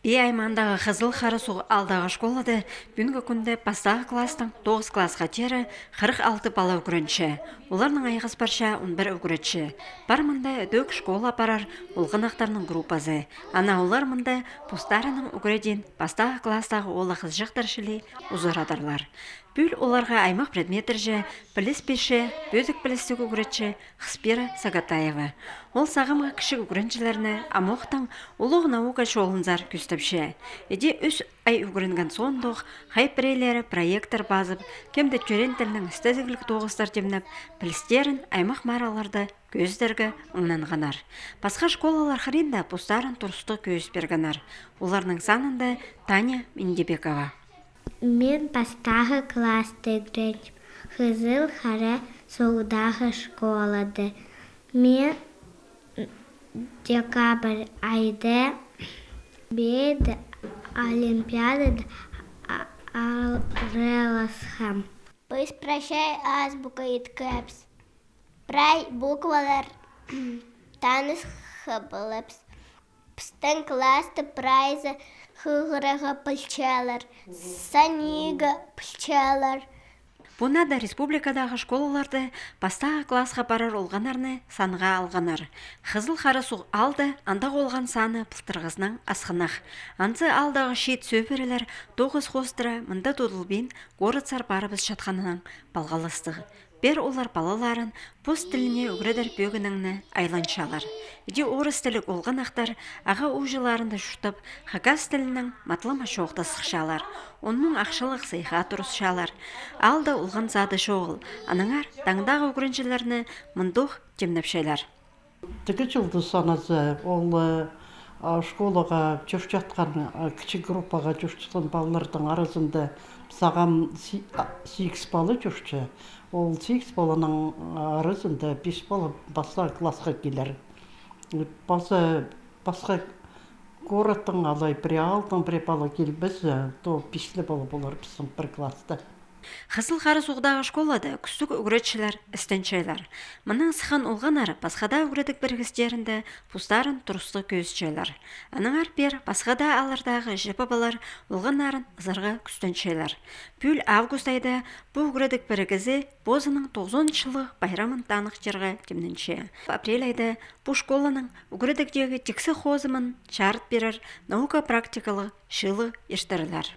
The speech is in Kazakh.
Бей аймандағы қызыл қарысу алдағы школады бүгінгі күнде бастағы кластың 9 классқа тері 46 бала үгірінші. Оларның айғыз парша 11 үгіретші. Бар мында дөк школа апарар ұлғынақтарының группазы. Ана олар мында пустарының үгіреден бастағы кластағы олы қыз жықтаршылы ұзырадарлар. Бүл оларға аймақ предметіржі, біліс пеші, бөдік білістік үгіретші Хспира Сагатаева. Ол сағымға кіші үгіріншілеріні амоқтың ұлық наука шоғылынзар күстіпші. Еде үш ай үгірінген сондық, хайпірелері проектор базып, кемді көрен тілінің істезігілік тоғыстар демніп, пілістерін аймақ мараларды көздергі ұңнанғанар. Басқа школалар қырында пустарын тұрысты көз бергенар. Оларның санында Таня Мендебекова. Мен бастағы класты үгіреншім. Қызыл қара соғыдағы школады. Мен декабрь айда беді олимпиадада араласқам. Біз прощай азбука еткәпс. Прай буквалар таныс қыбылыпс. Пістің класты прайзы хығырығы пілчалар, саниға пілчалар. Бұнада республикадағы школаларды бастағы классқа барар олғанарны санға алғанар. Қызыл қарысу алды, андақ олған саны пылтырғызның асқынақ. Ансы алдағы шет сөбірілер 9 хостыра мұнда тодылбен горыцар барыбыз жатқанының балғалыстығы. Бер олар балаларын пұс тіліне үгіредер бөгініңні айланшалар. Еде орыс тілік олған ақтар аға ұжыларында жұтып, хагас тілінің матлама шоғды сықшалар. Оның ақшылық сайға тұрысшалар. Алда олған зады шоғыл. Аныңар таңдағы үгіріншілеріні мұндық темнепшелер. Тігі жылды саназы ол школаға жүріп жатқан кіші группаға жүріп жатқан балалардың арасында саған 8 балы жүрші. Ол 8 баланың арасында 5 бала басқа классқа келер. Басқа городтың алай бір алтын бір бала келіп біз, то 5 бала болар біздің бір класста. Қызыл қарысуғдағы школада күстік үгіретшілер, істеншейлер. Мұның сыған олғанар басқада үгіретік біргістерінде пустарын тұрысты көзшейлер. Аныңар бер басқада алардағы жепі балар олғанарын ызырға күстеншейлер. Бүл август айда бұл үгіретік біргізі бозының 90 жылы байрамын танық жерге демнінші. Апрель айда бұл школаның үгіретікдегі тексі хозымын шарт берер наука практикалы шылы ештірілер.